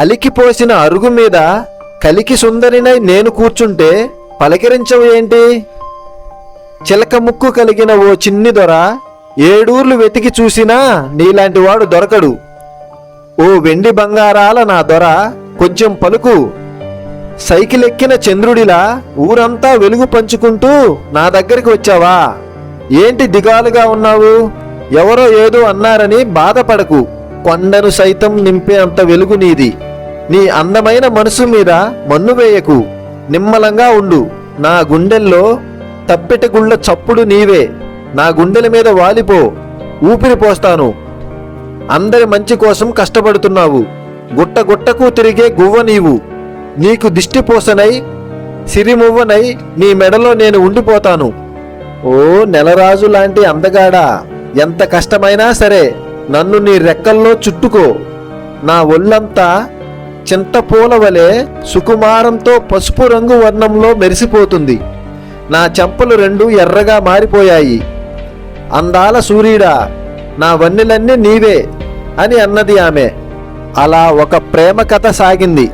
అలికిపోసిన అరుగు మీద కలికి సుందరినై నేను కూర్చుంటే పలకరించవు ఏంటి? చిలక ముక్కు కలిగిన ఓ చిన్ని దొర ఏడూర్లు వెతికి చూసినా నీలాంటి వాడు దొరకడు. ఓ వెండి బంగారాల నా దొర కొంచెం పలుకు. సైకిల్ ఎక్కిన చంద్రుడిలా ఊరంతా వెలుగు పంచుకుంటూ నా దగ్గరికి వచ్చావా? ఏంటి దిగాలుగా ఉన్నావు? ఎవరో ఏదో అన్నారని బాధపడకు. కొండను సైతం నింపే అంత వెలుగు నీది. నీ అందమైన మనసు మీద మన్ను వేయకు. నిమ్మలంగా ఉండు. నా గుండెల్లో తప్పెట గుళ్ళ చప్పుడు నీవే. నా గుండెల మీద వాలిపో, ఊపిరి పోస్తాను. అందరి మంచి కోసం కష్టపడుతున్నావు. గుట్ట గుట్టకు తిరిగే గువ్వ నీవు. నీకు దిష్టిపోసనై సిరిమువ్వనై నీ మెడలో నేను ఉండిపోతాను. ఓ నెలరాజు లాంటి అందగాడా, ఎంత కష్టమైనా సరే నన్ను నీ రెక్కల్లో చుట్టుకో. నా ఒళ్ళంతా చింతపూల వలె సుకుమారంతో పసుపు రంగు వర్ణంలో మెరిసిపోతుంది. నా చెంపలు రెండు ఎర్రగా మారిపోయాయి. అందాల సూర్యుడా, నా వన్నెలన్నీ నీవే అని అన్నది ఆమె. అలా ఒక ప్రేమ కథ సాగింది.